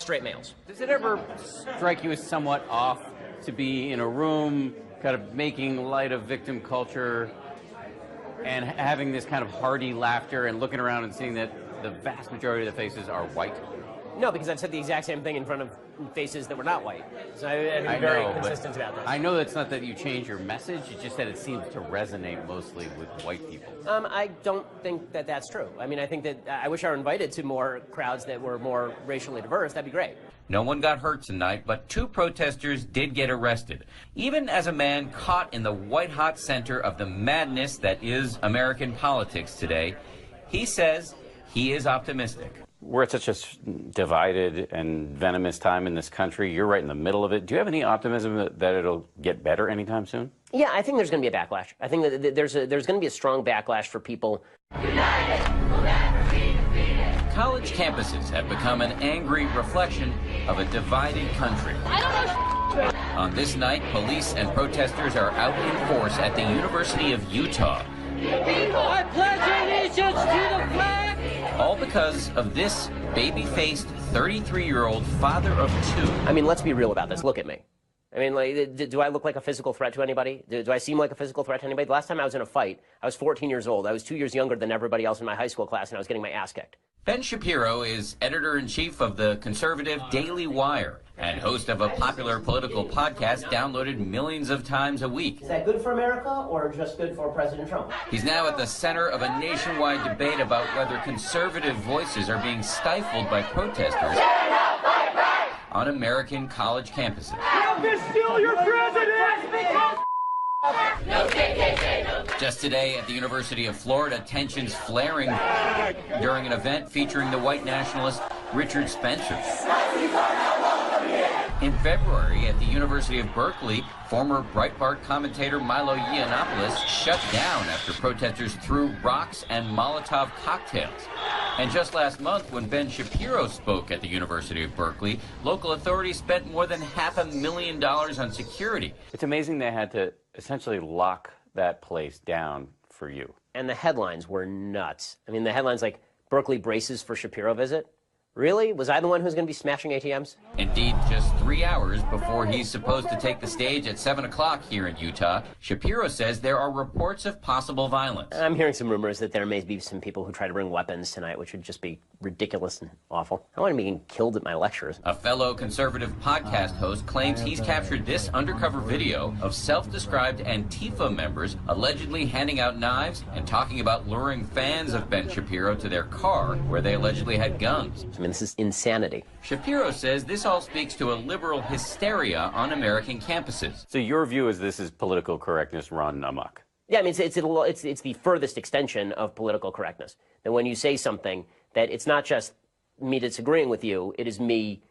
straight males. Does it ever strike you as somewhat off to be in a room kind of making light of victim culture and having this kind of hearty laughter and looking around and seeing that the vast majority of the faces are white? No, because I've said the exact same thing in front of faces that were not white. So I've been very consistent about this. I know that's not that you change your message, it's just that it seems to resonate mostly with white people. I don't think that that's true. I mean, I think that I wish I were invited to more crowds that were more racially diverse. That'd be great. No one got hurt tonight, but 2 protesters did get arrested, even as a man caught in the white-hot center of the madness that is American politics today. He says he is optimistic. We're at such a divided and venomous time in this country. You're right in the middle of it. Do you have any optimism that it'll get better anytime soon? Yeah, I think there's going to be a backlash. I think that there's going to be a strong backlash for people. United, we'll never be defeated. College campuses have become an angry reflection of a divided country. On this night, police and protesters are out in force at the University of Utah. I pledge allegiance to the flag! All because of this baby-faced 33-year-old father of 2. I mean, let's be real about this. Look at me. I mean, like, do I look like a physical threat to anybody? Do I seem like a physical threat to anybody? The last time I was in a fight, I was 14 years old. I was 2 years younger than everybody else in my high school class, and I was getting my ass kicked. Ben Shapiro is editor-in-chief of the conservative Daily Wire and host of a popular political podcast downloaded millions of times a week. Is that good for America or just good for President Trump? He's now at the center of a nationwide debate about whether conservative voices are being stifled by protesters on American college campuses. They're still your president! Just today at the University of Florida, tensions flaring during an event featuring the white nationalist Richard Spencer. In February, at the University of Berkeley, former Breitbart commentator Milo Yiannopoulos shut down after protesters threw rocks and Molotov cocktails. And just last month, when Ben Shapiro spoke at the University of Berkeley, local authorities spent more than $500,000 on security. It's amazing they had to essentially lock that place down for you. And the headlines were nuts. I mean, the headlines like, Berkeley braces for Shapiro visit. Really? Was I the one who's going to be smashing ATMs? Indeed, just 3 hours before he's supposed to take the stage at 7 o'clock here in Utah, Shapiro says there are reports of possible violence. I'm hearing some rumors that there may be some people who try to bring weapons tonight, which would just be ridiculous and awful. I don't want to be getting killed at my lectures. A fellow conservative podcast host claims he's captured this undercover video of self-described Antifa members allegedly handing out knives and talking about luring fans of Ben Shapiro to their car where they allegedly had guns. I mean, this is insanity. Shapiro says this all speaks to a liberal hysteria on American campuses. So your view is this is political correctness run amok? Yeah, I mean, it's the furthest extension of political correctness. That when you say something, that it's not just me disagreeing with you, it is me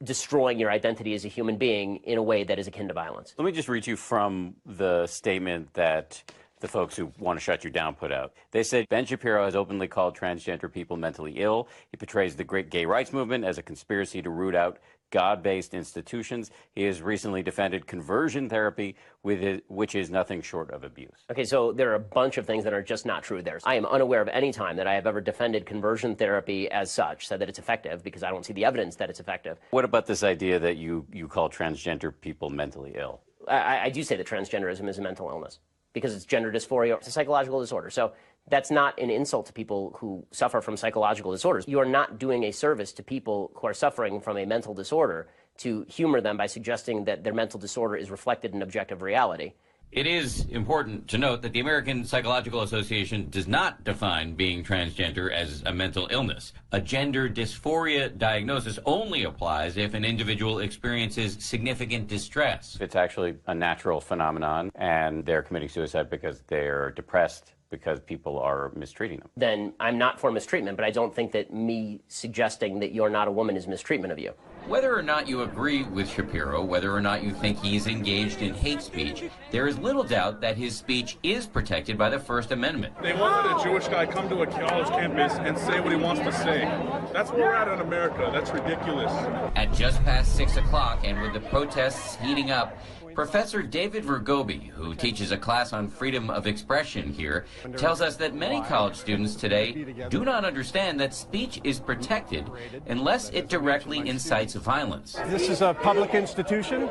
destroying your identity as a human being in a way that is akin to violence. Let me just read you from the statement that the folks who want to shut you down put out. They said, Ben Shapiro has openly called transgender people mentally ill. He portrays the great gay rights movement as a conspiracy to root out God-based institutions. He has recently defended conversion therapy, which is nothing short of abuse. Okay, so there are a bunch of things that are just not true there. I am unaware of any time that I have ever defended conversion therapy as such, said that it's effective, because I don't see the evidence that it's effective. What about this idea that you call transgender people mentally ill? I do say that transgenderism is a mental illness, because it's gender dysphoria. It's a psychological disorder. So that's not an insult to people who suffer from psychological disorders. You are not doing a service to people who are suffering from a mental disorder to humor them by suggesting that their mental disorder is reflected in objective reality. It is important to note that the American Psychological Association does not define being transgender as a mental illness. A gender dysphoria diagnosis only applies if an individual experiences significant distress. It's actually a natural phenomenon, and they're committing suicide because they're depressed, because people are mistreating them. Then I'm not for mistreatment, but I don't think that me suggesting that you're not a woman is mistreatment of you. Whether or not you agree with Shapiro, whether or not you think he's engaged in hate speech, there is little doubt that his speech is protected by the First Amendment. They won't let a Jewish guy come to a college campus and say what he wants to say. That's where we're at in America. That's ridiculous. At just past 6 o'clock, and with the protests heating up, Professor David Vergobi, who teaches a class on freedom of expression here, tells us that many college students today do not understand that speech is protected unless it directly incites violence. This is a public institution.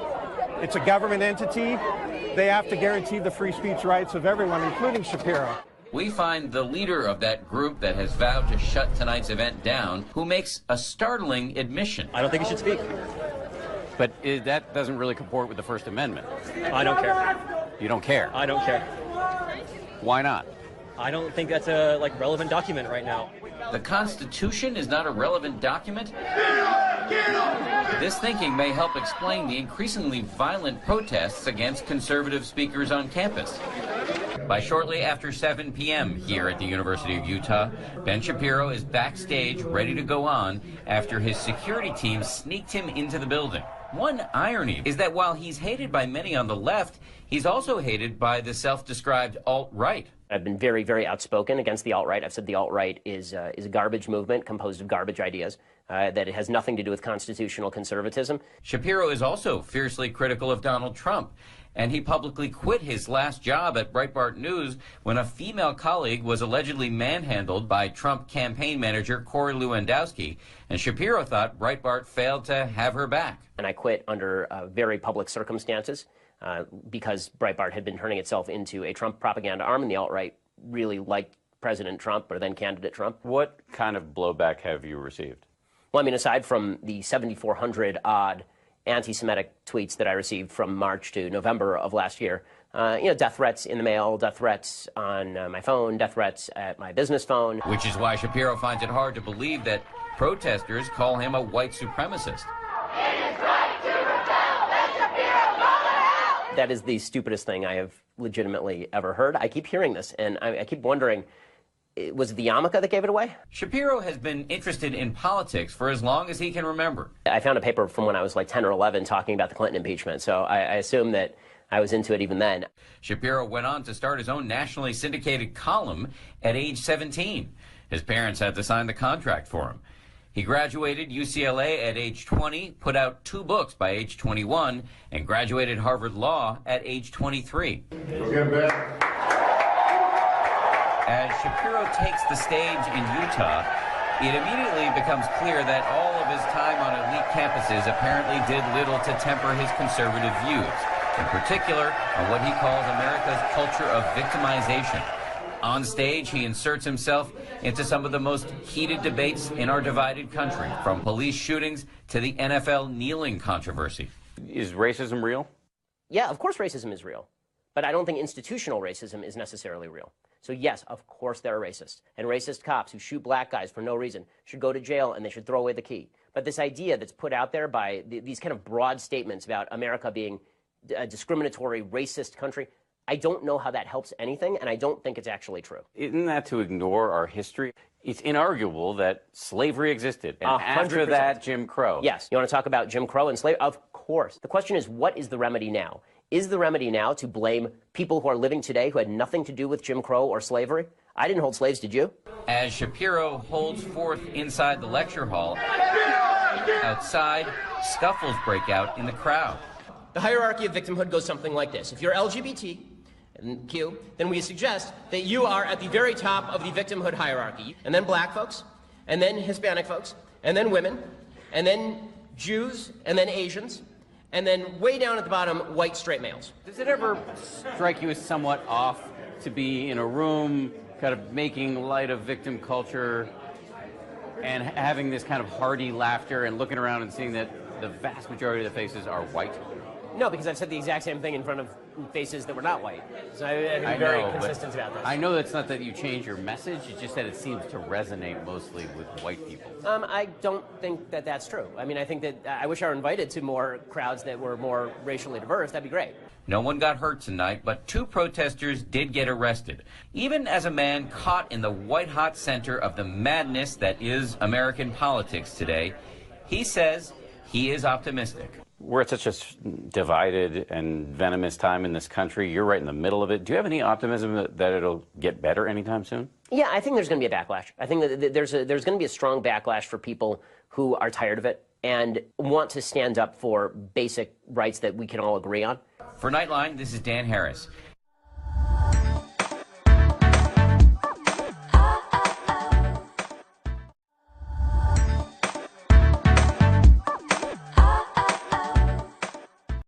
It's a government entity. They have to guarantee the free speech rights of everyone, including Shapiro. We find the leader of that group that has vowed to shut tonight's event down, who makes a startling admission. I don't think he should speak. But that doesn't really comport with the First Amendment. I don't care. You don't care? I don't care. Why not? I don't think that's a relevant document right now. The Constitution is not a relevant document? This thinking may help explain the increasingly violent protests against conservative speakers on campus. By shortly after 7 p.m. here at the University of Utah, Ben Shapiro is backstage ready to go on after his security team sneaked him into the building. One irony is that while he's hated by many on the left, he's also hated by the self-described alt-right. I've been very, very outspoken against the alt-right. I've said the alt-right is a garbage movement composed of garbage ideas, that it has nothing to do with constitutional conservatism. Shapiro is also fiercely critical of Donald Trump, and he publicly quit his last job at Breitbart News when a female colleague was allegedly manhandled by Trump campaign manager Corey Lewandowski, and Shapiro thought Breitbart failed to have her back. And I quit under very public circumstances because Breitbart had been turning itself into a Trump propaganda arm, and the alt-right really liked President Trump, or then candidate Trump. What kind of blowback have you received? Well, I mean, aside from the 7,400 odd anti-Semitic tweets that I received from March to November of last year, death threats in the mail, death threats on my phone, death threats at my business phone. Which is why Shapiro finds it hard to believe that protesters call him a white supremacist. That is the stupidest thing I have legitimately ever heard. I keep hearing this, and I keep wondering, was it the yarmulke that gave it away? Shapiro has been interested in politics for as long as he can remember. I found a paper from when I was like 10 or 11 talking about the Clinton impeachment, so I assume that I was into it even then. Shapiro went on to start his own nationally syndicated column at age 17. His parents had to sign the contract for him. He graduated UCLA at age 20, put out 2 books by age 21, and graduated Harvard Law at age 23. As Shapiro takes the stage in Utah, it immediately becomes clear that all of his time on elite campuses apparently did little to temper his conservative views, in particular on what he calls America's culture of victimization. On stage, he inserts himself into some of the most heated debates in our divided country, from police shootings to the NFL kneeling controversy. Is racism real? Yeah, of course racism is real. But I don't think institutional racism is necessarily real. So yes, of course there are racists. And racist cops who shoot black guys for no reason should go to jail and they should throw away the key. But this idea that's put out there by these kind of broad statements about America being a discriminatory, racist country, I don't know how that helps anything, and I don't think it's actually true. Isn't that to ignore our history? It's inarguable that slavery existed, and 100%. after that, Jim Crow. Yes. You want to talk about Jim Crow and slavery? Of course. The question is, what is the remedy now? Is the remedy now to blame people who are living today who had nothing to do with Jim Crow or slavery? I didn't hold slaves, did you? As Shapiro holds forth inside the lecture hall, outside, scuffles break out in the crowd. The hierarchy of victimhood goes something like this. If you're LGBT, and Q, then we suggest that you are at the very top of the victimhood hierarchy, and then black folks, and then Hispanic folks, and then women, and then Jews, and then Asians, and then way down at the bottom, white straight males. Does it ever strike you as somewhat off to be in a room kind of making light of victim culture and having this kind of hearty laughter and looking around and seeing that the vast majority of the faces are white? No, because I've said the exact same thing in front of faces that were not white. So I've been very consistent about this. I know that's not that you change your message, it's just that it seems to resonate mostly with white people. I don't think that that's true. I mean, I think that I wish I were invited to more crowds that were more racially diverse. That'd be great. No one got hurt tonight, but 2 protesters did get arrested. Even as a man caught in the white-hot center of the madness that is American politics today, he says he is optimistic. We're at such a divided and venomous time in this country. You're right in the middle of it. Do you have any optimism that it'll get better anytime soon? Yeah, I think there's going to be a backlash. I think that there's going to be a strong backlash for people who are tired of it and want to stand up for basic rights that we can all agree on. For Nightline, this is Dan Harris.